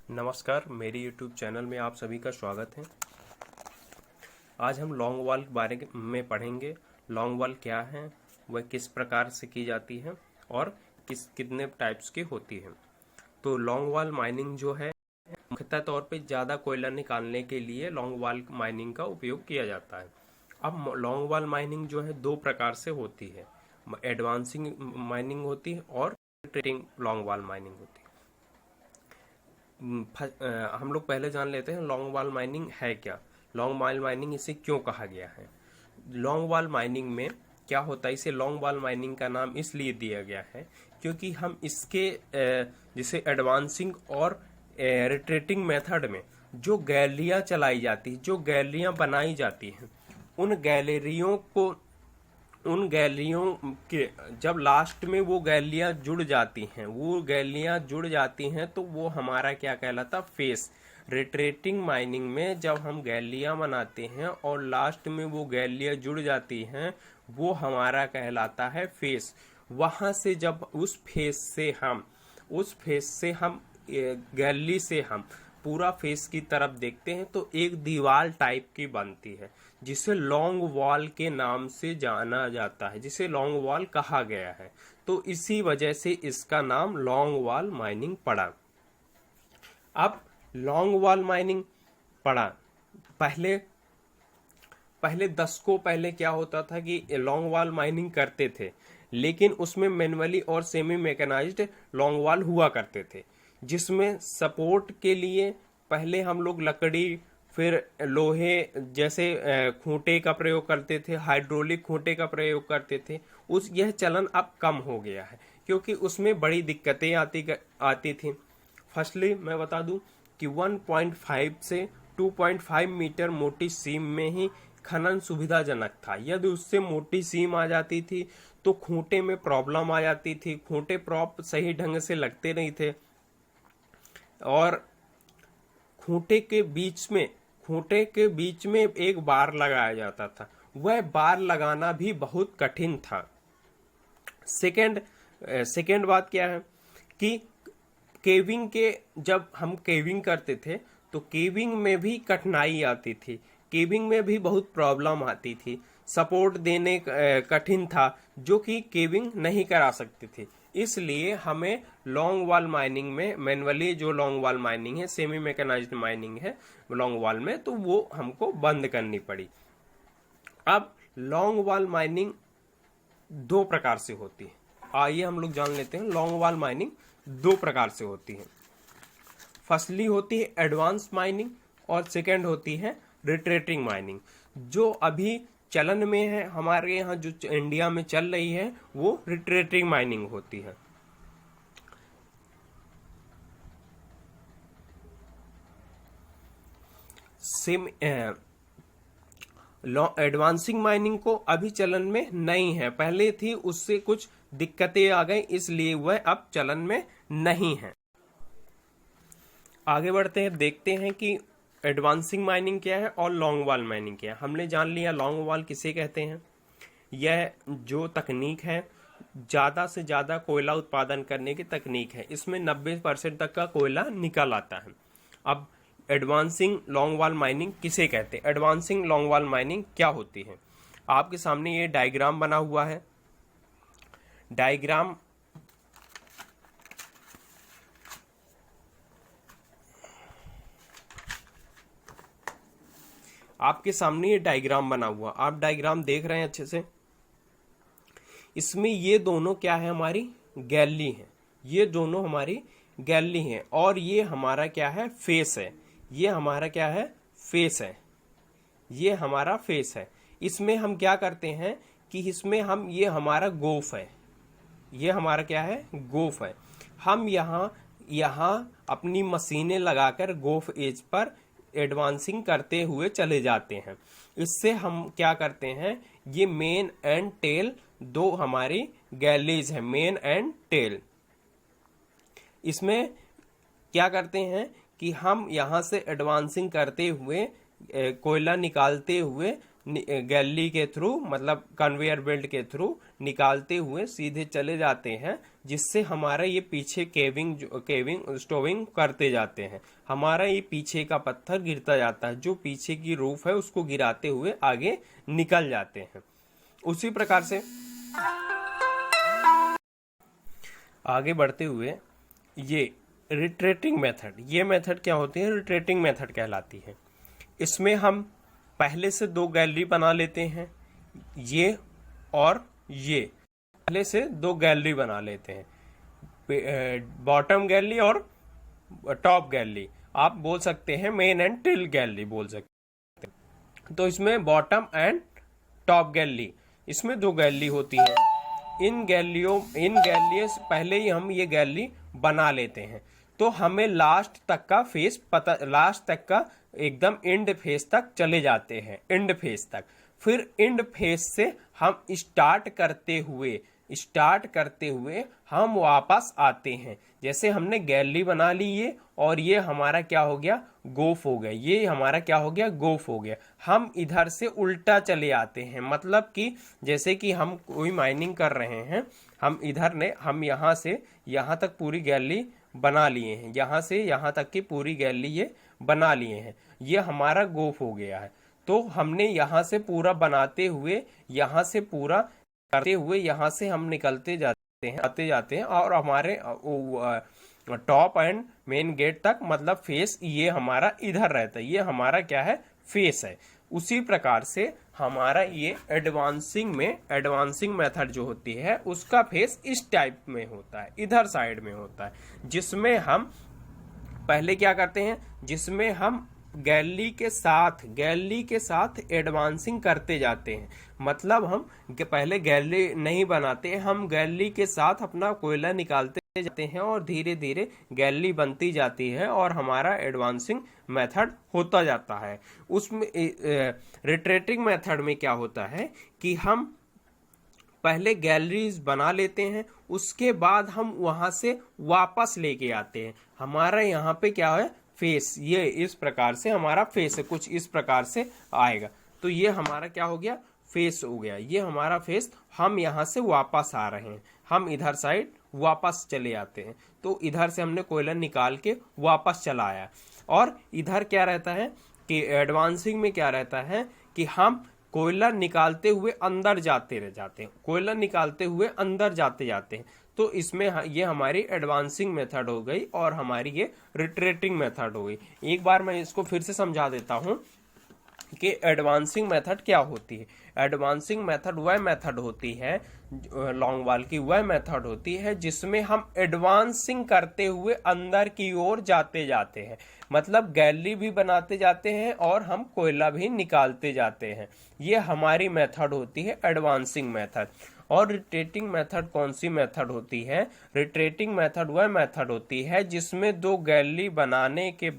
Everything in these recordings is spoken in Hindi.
नमस्कार, मेरी YouTube चैनल में आप सभी का स्वागत है। आज हम लॉन्ग वॉल के बारे में पढ़ेंगे। लॉन्ग वॉल क्या है, वह किस प्रकार से की जाती है और कितने टाइप्स की होती है। तो लॉन्ग वॉल माइनिंग जो है मुख्यतः तौर पे ज़्यादा कोयला निकालने के लिए लॉन्ग वॉल माइनिंग का उपयोग किया जाता है। अब लॉन्ग वॉल माइनिंग जो है दो प्रकार से होती है, एडवांसिंग माइनिंग होती है और ट्रेडिंग लॉन्ग वॉल माइनिंग होती है। हम लोग पहले जान लेते हैं लॉन्ग वॉल माइनिंग है क्या। लॉन्ग वॉल माइनिंग इसे क्यों कहा गया है। लॉन्ग वॉल माइनिंग में क्या होता है, इसे लॉन्ग वॉल माइनिंग का नाम इसलिए दिया गया है क्योंकि हम इसके जिसे एडवांसिंग और रिट्रेटिंग मेथड में जो गैलरियां चलाई जाती है, जो गैलरियां बनाई जाती हैं, उन गैलरियों के जब लास्ट में वो गैलरियां जुड़ जाती हैं तो वो हमारा क्या कहलाता, फेस। रिट्रेटिंग माइनिंग में जब हम गैलरियां बनाते हैं और लास्ट में वो गैलरियां जुड़ जाती हैं, वो हमारा कहलाता है फेस। वहां से जब उस फेस से हम गैलरी से हम पूरा फेस की तरफ देखते हैं तो एक दीवार टाइप की बनती है जिसे लॉन्ग वॉल के नाम से जाना जाता है, जिसे लॉन्ग वॉल कहा गया है। तो इसी वजह से इसका नाम लॉन्ग वॉल माइनिंग पड़ा। अब लॉन्ग वॉल माइनिंग पड़ा, पहले दशकों पहले क्या होता था कि लॉन्ग वॉल माइनिंग करते थे, लेकिन उसमें मैनुअली और सेमी मैकेनाइज्ड लॉन्ग वॉल हुआ करते थे, जिसमें सपोर्ट के लिए पहले हम लोग लकड़ी फिर लोहे जैसे खूंटे का प्रयोग करते थे, हाइड्रोलिक खूंटे का प्रयोग करते थे। यह चलन अब कम हो गया है क्योंकि उसमें बड़ी दिक्कतें आती थी। फर्स्टली मैं बता दूं कि 1.5 से 2.5 मीटर मोटी सीम में ही खनन सुविधाजनक था। यदि उससे मोटी सीम आ जाती थी तो खूंटे में प्रॉब्लम आ जाती थी, खूंटे प्रॉप सही ढंग से लगते नहीं थे और खूंटे के बीच में एक बार लगाया जाता था। वह बार लगाना भी बहुत कठिन था। सेकेंड बात क्या है कि जब हम केविंग करते थे तो केविंग में भी कठिनाई आती थी, केविंग में भी बहुत प्रॉब्लम आती थी। सपोर्ट देने कठिन था जो कि केविंग नहीं करा सकते थे। इसलिए हमें लॉन्ग वॉल माइनिंग में मैनुअली जो लॉन्ग वॉल माइनिंग है, सेमी मैकेनाइज्ड माइनिंग है लॉन्ग वॉल में, तो वो हमको बंद करनी पड़ी। अब लॉन्ग वॉल माइनिंग दो प्रकार से होती है। आइए हम लोग जान लेते हैं लॉन्ग वॉल माइनिंग दो प्रकार से होती है। फर्स्टली होती है एडवांस माइनिंग और सेकेंड होती है रिट्रेटिंग माइनिंग। जो अभी चलन में है, हमारे यहाँ जो इंडिया में चल रही है, वो रिट्रेटिंग माइनिंग होती है। सेम एडवांसिंग माइनिंग को अभी चलन में नहीं है, पहले थी, उससे कुछ दिक्कतें आ गई, इसलिए वह अब चलन में नहीं है। आगे बढ़ते हैं, देखते हैं कि एडवांसिंग माइनिंग क्या है और लॉन्ग वॉल माइनिंग क्या है। हमने जान लिया लॉन्ग वॉल किसे कहते हैं। यह जो तकनीक है, ज़्यादा से ज़्यादा कोयला उत्पादन करने की तकनीक है। इसमें 90% तक का कोयला निकल आता है। अब एडवांसिंग लॉन्ग वॉल माइनिंग किसे कहते हैं, एडवांसिंग लॉन्ग वॉल माइनिंग क्या होती है। आपके सामने ये डायग्राम बना हुआ है। डायग्राम आपके सामने ये डायग्राम बना हुआ, आप डायग्राम देख रहे हैं अच्छे से। इसमें ये दोनों क्या है, हमारी गैलरी है। ये दोनों हमारी गैलरी है और ये हमारा क्या है, फेस है। ये हमारा क्या है, फेस है। ये हमारा फेस है। इसमें हम क्या करते हैं कि इसमें हम, ये हमारा गोफ है, ये हमारा क्या है, गोफ है। हम यहाँ अपनी मशीनें लगाकर गोफ एज पर एडवांसिंग करते हुए चले जाते हैं। इससे हम क्या करते हैं, ये मेन एंड टेल दो हमारी गैलरीज है, मेन एंड टेल। इसमें क्या करते हैं कि हम यहाँ से एडवांसिंग करते हुए कोयला निकालते हुए गैली के थ्रू मतलब कन्वेयर बेल्ट के थ्रू निकालते हुए सीधे चले जाते हैं, जिससे हमारा ये पीछे केविंग स्टोविंग करते जाते हैं। हमारा ये पीछे का पत्थर गिरता जाता है, जो पीछे की रूफ है उसको गिराते हुए आगे निकल जाते हैं। उसी प्रकार से आगे बढ़ते हुए ये रिट्रेटिंग मेथड, ये मेथड क्या होती है? रिट्रेटिंग मेथड कहलाती है। इसमें हम पहले से दो गैलरी बना लेते हैं, ये और ये पहले से दो गैलरी बना लेते हैं, बॉटम गैलरी और टॉप गैलरी। आप बोल सकते हैं मेन एंड टेल गैलरी बोल सकते हैं। तो इसमें बॉटम एंड टॉप गैलरी, इसमें दो गैलरी होती है। इन गैलरियों से पहले ही हम ये गैलरी बना लेते हैं, तो हमें लास्ट तक का फेस पता, लास्ट तक का एकदम एंड फेस तक चले जाते हैं, एंड फेस तक। फिर एंड फेस से हम स्टार्ट करते हुए हम वापस आते हैं। जैसे हमने गैलरी बना ली ये, और ये हमारा क्या हो गया? गोफ हो गया। ये हमारा क्या हो गया? गोफ हो गया। हम इधर से उल्टा चले आते हैं, मतलब कि जैसे कि हम कोई माइनिंग कर रहे हैं, हम यहाँ से यहाँ तक पूरी गैलरी बना लिए हैं, यहाँ से यहाँ तक की पूरी गैलरी ये बना लिए हैं। ये हमारा गोफ हो गया है। तो हमने यहाँ से पूरा बनाते हुए, यहाँ से पूरा करते हुए, यहाँ से हम निकलते जाते हैं और हमारे टॉप एंड मेन गेट तक, मतलब फेस ये हमारा इधर रहता है। ये हमारा क्या है? फेस है। उसी प्रकार से हमारा ये एडवांसिंग मेथड जो होती है उसका फेस इस टाइप में होता है, इधर साइड में होता है, जिसमें हम पहले क्या करते हैं? जिसमें हम गैलरी के साथ एडवांसिंग करते जाते हैं। मतलब हम पहले गैलरी नहीं बनाते, हम गैलरी के साथ अपना कोयला निकालते जाते हैं और धीरे धीरे गैलरी बनती जाती है और हमारा एडवांसिंग मेथड होता जाता है। उसमें रिट्रेटिंग मेथड में क्या होता है कि हम पहले गैलरीज बना लेते हैं, उसके बाद हम वहां से वापस लेके आते हैं। हमारा यहाँ पे क्या है? फेस। ये इस प्रकार से हमारा फेस है, कुछ इस प्रकार से आएगा। तो ये हमारा क्या हो गया? फेस हो गया। ये हमारा फेस, हम यहाँ से वापस आ रहे हैं, हम इधर साइड वापस चले आते हैं। तो इधर से हमने कोयला निकाल के वापस चला आया। और इधर क्या रहता है कि एडवांसिंग में क्या रहता है कि हम कोयला निकालते हुए अंदर जाते हैं। तो इसमें ये हमारी एडवांसिंग मेथड हो गई और हमारी ये रिट्रेटिंग मेथड हो गई। एक बार मैं इसको फिर से समझा देता हूं कि एडवांसिंग मेथड क्या होती है। एडवांसिंग मेथड वह मेथड होती है, लॉन्ग वॉल की वह मेथड होती है जिसमें हम एडवांसिंग करते हुए अंदर की ओर जाते हैं। मतलब गैलरी भी बनाते जाते हैं और हम कोयला भी निकालते जाते हैं। ये हमारी मेथड होती है एडवांसिंग मेथड। और रिट्रेटिंग मेथड कौन सी मेथड होती है? रिट्रेटिंग मेथड वह मेथड होती है जिसमें दो गैलरी बनाने के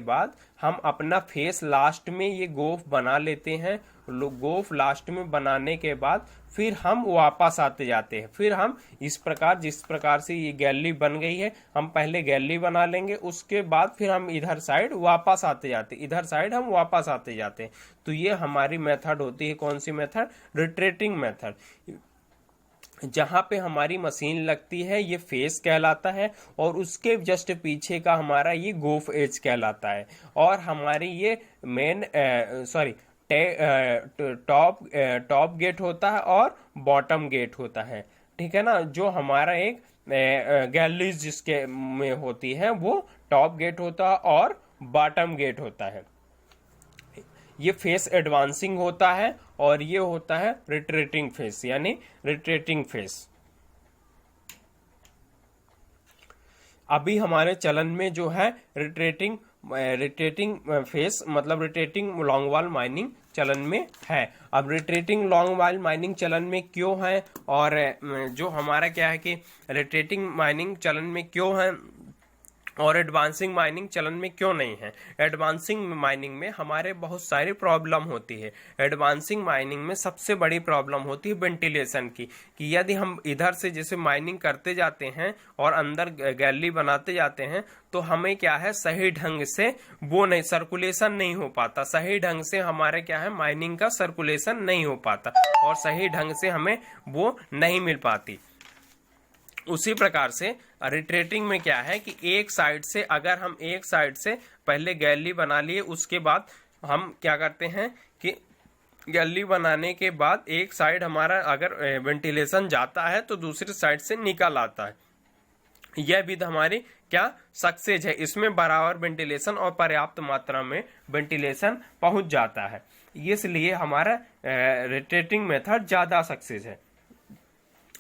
बाद हम अपना फेस लास्ट में ये गोफ बना लेते हैं। गोफ लास्ट में बनाने के बाद फिर हम वापस आते जाते हैं। फिर हम जिस प्रकार से ये गैलरी बन गई है, हम पहले गैलरी बना लेंगे, उसके बाद फिर हम इधर साइड वापस आते जाते हैं। तो ये हमारी मेथड होती है। कौन सी मेथड? Retreating method. जहां पे हमारी मशीन लगती है ये फेस कहलाता है और उसके जस्ट पीछे का हमारा ये गोफ एज कहलाता है। और हमारी ये टॉप गेट होता है और बॉटम गेट होता है, ठीक है ना। जो हमारा एक गैलरीज जिसके में होती है वो टॉप गेट होता है और बॉटम गेट होता है। ये फेस एडवांसिंग होता है और ये होता है रिट्रेटिंग फेस, यानी रिट्रेटिंग फेस। अभी हमारे चलन में जो है रिट्रेटिंग फेस मतलब रिट्रेटिंग लॉन्ग वॉल माइनिंग चलन में है। अब रिट्रेटिंग लॉन्ग वॉल माइनिंग चलन में क्यों है और जो हमारा क्या है कि रिट्रेटिंग माइनिंग चलन में क्यों है और एडवांसिंग माइनिंग चलन में क्यों नहीं है? एडवांसिंग माइनिंग में हमारे बहुत सारी प्रॉब्लम होती है। एडवांसिंग माइनिंग में सबसे बड़ी प्रॉब्लम होती है वेंटिलेशन की, कि यदि हम इधर से जैसे माइनिंग करते जाते हैं और अंदर गैलरी बनाते जाते हैं तो हमें क्या है, सही ढंग से वो नहीं, सर्कुलेशन नहीं हो पाता, सही ढंग से हमारे क्या है, माइनिंग का सर्कुलेशन नहीं हो पाता और सही ढंग से हमें वो नहीं मिल पाती। उसी प्रकार से रिट्रेटिंग में क्या है कि एक साइड से, अगर हम एक साइड से पहले गैलरी बना लिए, उसके बाद हम क्या करते हैं कि गैलरी बनाने के बाद एक साइड हमारा अगर वेंटिलेशन जाता है तो दूसरी साइड से निकल आता है। यह विधि हमारी क्या सक्सेस है, इसमें बराबर वेंटिलेशन और पर्याप्त मात्रा में वेंटिलेशन पहुंच जाता है, इसलिए हमारा रिट्रेटिंग मेथड ज्यादा सक्सेस है।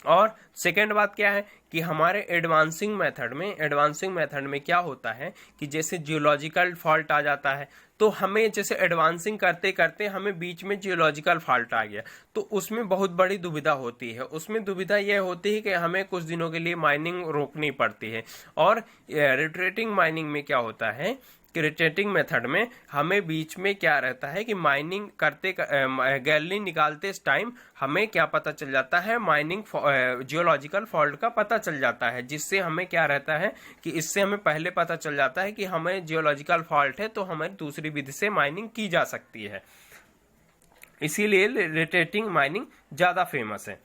और सेकेंड बात क्या है कि हमारे एडवांसिंग मेथड में क्या होता है कि जैसे जियोलॉजिकल फॉल्ट आ जाता है, तो हमें जैसे एडवांसिंग करते करते हमें बीच में जियोलॉजिकल फॉल्ट आ गया तो उसमें बहुत बड़ी दुविधा होती है। उसमें दुविधा यह होती है कि हमें कुछ दिनों के लिए माइनिंग रोकनी पड़ती है। और रिट्रेटिंग माइनिंग में क्या होता है कि रिट्रेटिंग मेथड में हमें बीच में क्या रहता है कि माइनिंग करते गैलरी निकालते इस टाइम हमें क्या पता चल जाता है, माइनिंग जियोलॉजिकल फॉल्ट का पता चल जाता है, जिससे हमें क्या रहता है कि इससे हमें पहले पता चल जाता है कि हमें जियोलॉजिकल फॉल्ट है तो हमें दूसरी विधि से माइनिंग की जा सकती है। इसीलिए रिट्रेटिंग माइनिंग ज्यादा फेमस है।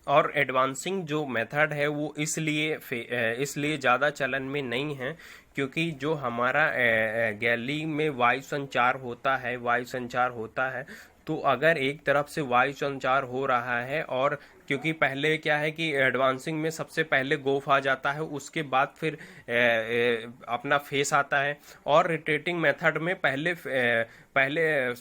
और एडवांसिंग जो मेथड है वो इसलिए ज़्यादा चलन में नहीं है क्योंकि जो हमारा गैलरी में वायु संचार होता है तो अगर एक तरफ से वायु संचार हो रहा है, और क्योंकि पहले क्या है कि एडवांसिंग में सबसे पहले गोफ आ जाता है, उसके बाद फिर अपना फेस आता है, और रिट्रेटिंग मेथड में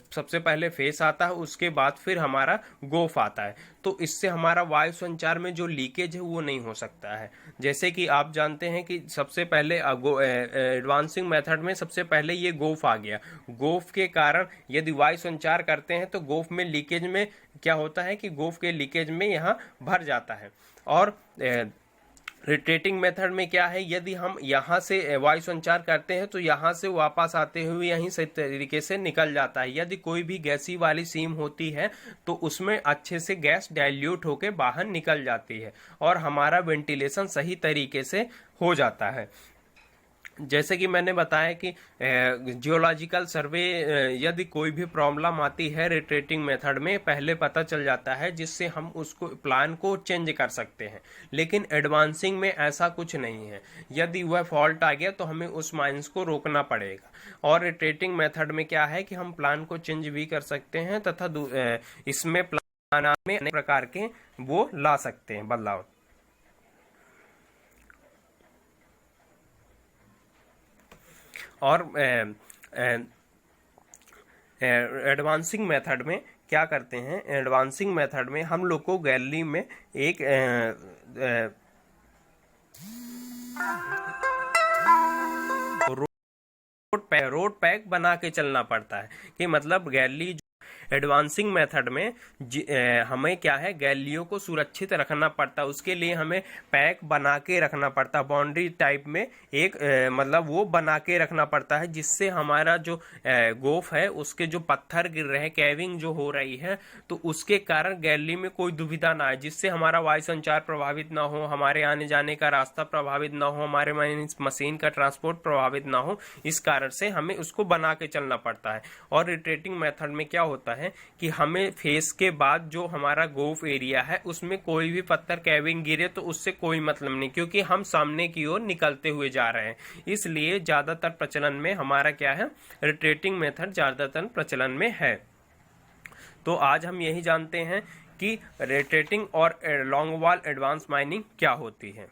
सबसे पहले फेस आता है, उसके बाद फिर हमारा गोफ आता है। तो इससे हमारा वायु संचार में जो लीकेज है वो नहीं हो सकता है। जैसे कि आप जानते हैं कि सबसे पहले एडवांसिंग मेथड में सबसे पहले ये गोफ आ गया। गोफ के कारण यदि वायु संचार करते हैं तो गोफ में लीकेज में क्या होता है कि गोफ के लीकेज में यहाँ भर जाता है। और रिट्रेटिंग मेथड में क्या है, यदि हम यहाँ से वायु संचार करते हैं तो यहाँ से वापस आते हुए यहीं से तरीके से निकल जाता है। यदि कोई भी गैसी वाली सीम होती है तो उसमें अच्छे से गैस डाइल्यूट होकर बाहर निकल जाती है और हमारा वेंटिलेशन सही तरीके से हो जाता है। जैसे कि मैंने बताया कि जियोलॉजिकल सर्वे यदि कोई भी प्रॉब्लम आती है रिट्रेटिंग मेथड में पहले पता चल जाता है, जिससे हम उसको प्लान को चेंज कर सकते हैं। लेकिन एडवांसिंग में ऐसा कुछ नहीं है, यदि वह फॉल्ट आ गया तो हमें उस माइंस को रोकना पड़ेगा। और रिट्रेटिंग मेथड में क्या है कि हम प्लान को चेंज भी कर सकते हैं तथा इसमें प्लान में अनेक प्रकार के वो ला सकते हैं बदलाव। और एडवांसिंग मेथड में क्या करते हैं, एडवांसिंग मेथड में हम लोग को गैलरी में एक रोड पैक बना के चलना पड़ता है कि मतलब गैलरी एडवांसिंग मेथड में हमें क्या है, गैलरियों को सुरक्षित रखना पड़ता है। उसके लिए हमें पैक बना के रखना पड़ता है, बाउंड्री टाइप में एक मतलब वो बना के रखना पड़ता है, जिससे हमारा जो गोफ है उसके जो पत्थर गिर रहे हैं, कैविंग जो हो रही है, तो उसके कारण गैलरी में कोई दुविधा ना आए, जिससे हमारा वायु संचार प्रभावित ना हो, हमारे आने जाने का रास्ता प्रभावित ना हो, हमारे मशीन का ट्रांसपोर्ट प्रभावित ना हो। इस कारण से हमें उसको बना के चलना पड़ता है। और रिट्रेटिंग मेथड में क्या होता है कि हमें फेस के बाद जो हमारा गोफ एरिया है उसमें कोई भी पत्थर कैविंग गिरे तो उससे कोई मतलब नहीं, क्योंकि हम सामने की ओर निकलते हुए जा रहे हैं। इसलिए ज्यादातर प्रचलन में हमारा क्या है, रिट्रेटिंग मेथड ज्यादातर प्रचलन में है। तो आज हम यही जानते हैं कि रिट्रेटिंग और लॉन्ग वॉल एडवांस माइनिंग क्या होती है।